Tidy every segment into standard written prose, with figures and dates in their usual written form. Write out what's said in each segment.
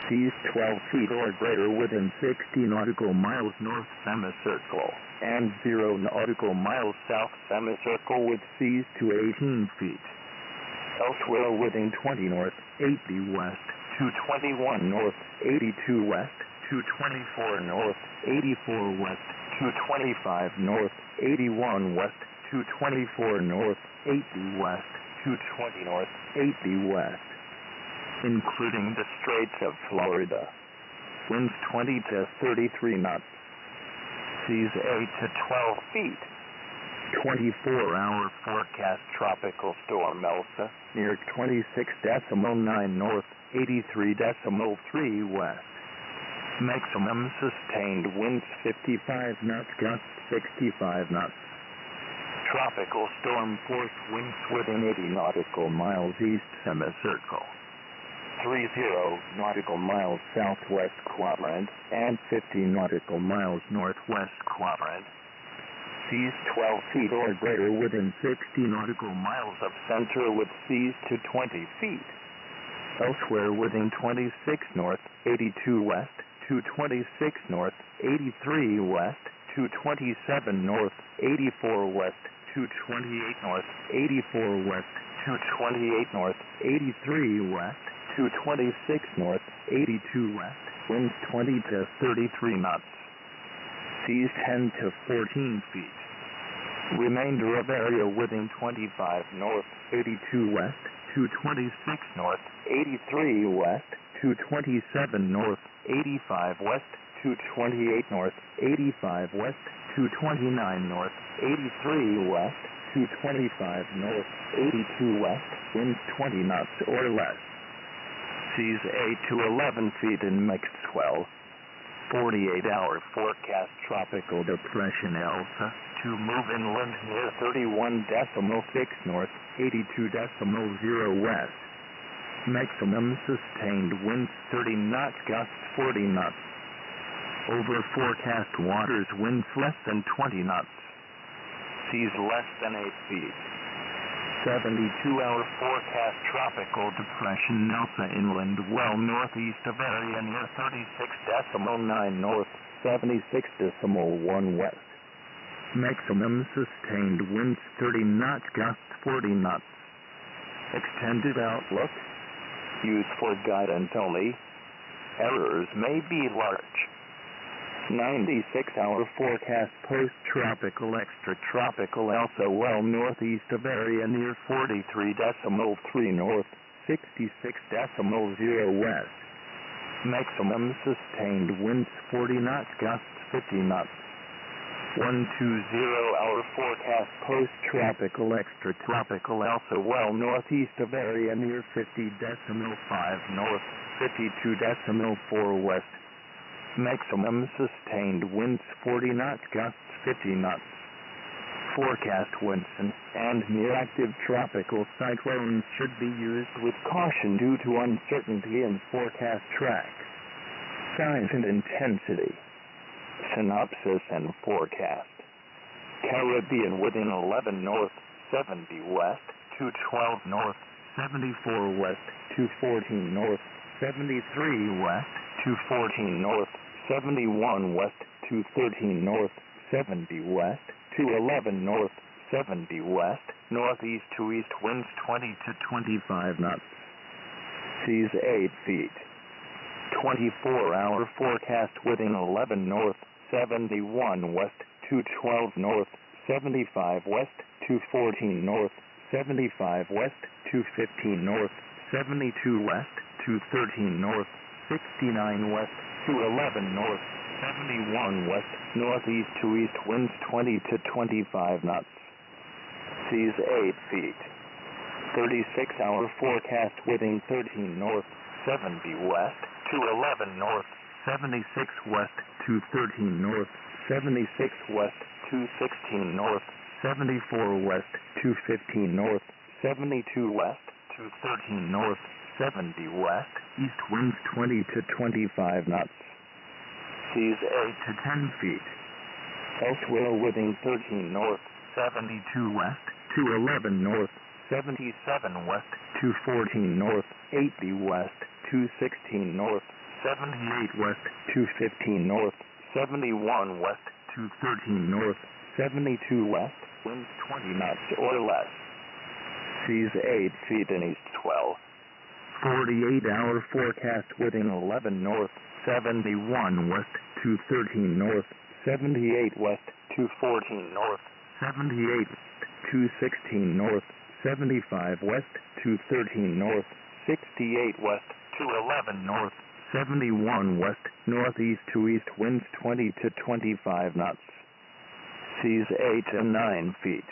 Seas 12 feet or greater within 60 nautical miles north semicircle, and 0 nautical miles south semicircle with seas to 18 feet. Elsewhere within 20 north, 80 west, 221 north, 82 west, 224 north, 84 west, 225 north, 81 west, 224 north, 80 west, 220 north, 80 west, including the Straits of Florida. Winds 20 to 33 knots. Seas 8 to 12 feet. 24-hour forecast tropical storm Elsa near 26.9 north, 83.3 west. Maximum sustained winds 55 knots, gusts 65 knots. Tropical storm force winds within 80 nautical miles east semicircle, 30 nautical miles southwest quadrant, and 50 nautical miles northwest quadrant. Seas 12 feet or greater within 60 nautical miles of center with seas to 20 feet. Elsewhere within 26 north, 82 west, 226 north, 83 west, 227 north, 84 west, 228 north, 84 west, 228 north, 83 west, 226 north, 82 west, winds 20 to 33 knots. Seas 10 to 14 feet. Remainder of area within 25 north, 82 west, 226 north, 83 west, 227 north, 85 west, 228 north, 85 west, 229 north, 83 west, 225 north, 82 west, winds 20 knots or less. Seas 8 to 11 feet in mixed swell. 48-hour forecast tropical depression Elsa to move inland near 31.6 north, 82.0 west. Maximum sustained winds 30 knots, gusts 40 knots. Over forecast waters winds less than 20 knots. Seas less than 8 feet. 72-hour forecast tropical depression Elsa inland well northeast of area near 36.9 north, 76.1 west. Maximum sustained winds 30 knots, gusts 40 knots. Extended outlook. Used for guidance only. Errors may be large. 96-hour forecast post-tropical extratropical Elsa well northeast of area near 43.3 north, 66.0 west. Maximum sustained winds 40 knots, gusts 50 knots. 120-hour forecast post-tropical extratropical Elsa well northeast of area near 50.5 north, 52.4 west. Maximum sustained winds 40 knots, gusts 50 knots. Forecast winds and near-active tropical cyclones should be used with caution due to uncertainty in forecast track. Size and intensity. Synopsis and forecast. Caribbean within 11 north, 70 west, 212 north, 74 west, 214 north, 73 west, 214 north, 71 west, 213 north, 70 west, 211 north, 70 west, northeast to east winds 20 to 25 knots. Seas 8 feet. 24-hour forecast within 11 north, 71 west, 212 north, 75 west, 214 north, 75 west, 215 north, 72 west, 213 north, 69 west, 211 north, 71 west, northeast to east winds 20 to 25 knots. Seas 8 feet. 36-hour forecast within 13 north, 70 west, 211 north, 76 west, 213 north, 76 west, 216 north, 74 west, 215 north, 72 west, 213 north, 70 west, east winds 20 to 25 knots. Seas 8 to 10 feet. Elsewhere within 13 north, 72 west, 211 north, 77 west, 214 north, 80 west, 216 north, 78 west, 215 north, 71 west, 213 north, 72 west, winds 20 knots or less. Seas 8 feet in east 12. 48-hour forecast within 11 north, 71 west, 213 north, 78 west, 214 north, 78 west, 216 north, 75 west, 213 north, 68 west, 211 north, 71 west, northeast to east winds 20 to 25 knots. Seas 8 and 9 feet.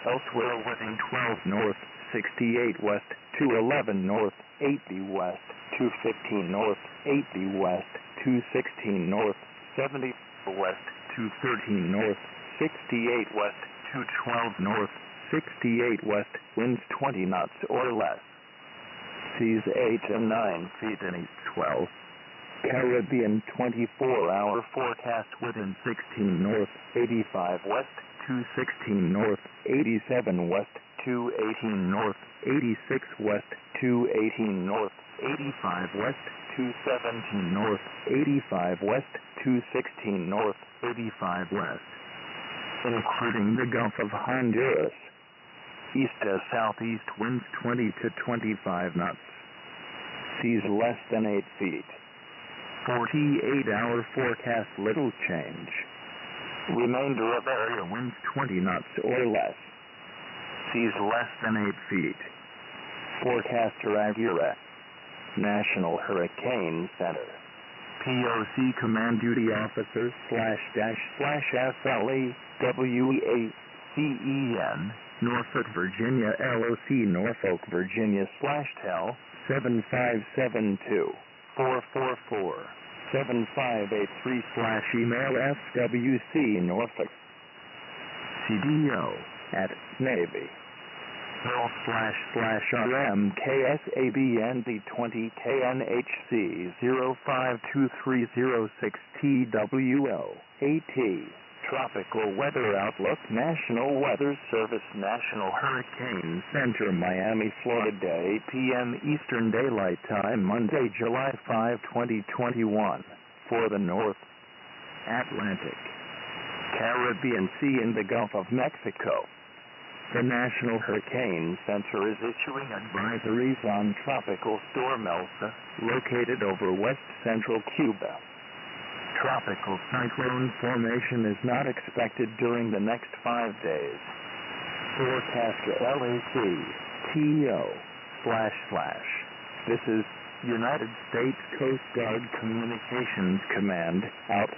Elsewhere within 12 north, 68 west, 211 north, 80 west, 215 north, 80 west, 216 north, 70 west, 213 north, 68 west, 212 north, 68 west, winds 20 knots or less. Seas 8 and 9 feet in east 12. Caribbean 24-hour forecast within 16 north, 85 west, 216 north, 87 west, 218 north, 86 west, 218 north, 85 west, 217 north, 85 west, 216 north, 85 west. Including the Gulf of Honduras. East to southeast winds 20 to 25 knots. Seas less than 8 feet. 48-hour forecast little change. Remainder of area winds 20 knots or less. Seas less than 8 feet. Forecaster accurate. National Hurricane Center. POC Command Duty Officer /FLE WEACEN Norfolk, Virginia LOC Norfolk, Virginia /TEL 7572-444-7583 email FWC Norfolk CDO at Navy Hill //RMKSABND20KNHC 052306TWO AT Tropical Weather Outlook National Weather Service National Hurricane Center Miami, Florida 8 p.m. Eastern Daylight Time Monday, July 5, 2021 for the North Atlantic, Caribbean Sea and the Gulf of Mexico. The National Hurricane Center is issuing advisories on Tropical Storm Elsa, located over west central Cuba. Tropical cyclone formation is not expected during the next 5 days. Forecaster LAC TO // This is United States Coast Guard Communications Command. Out.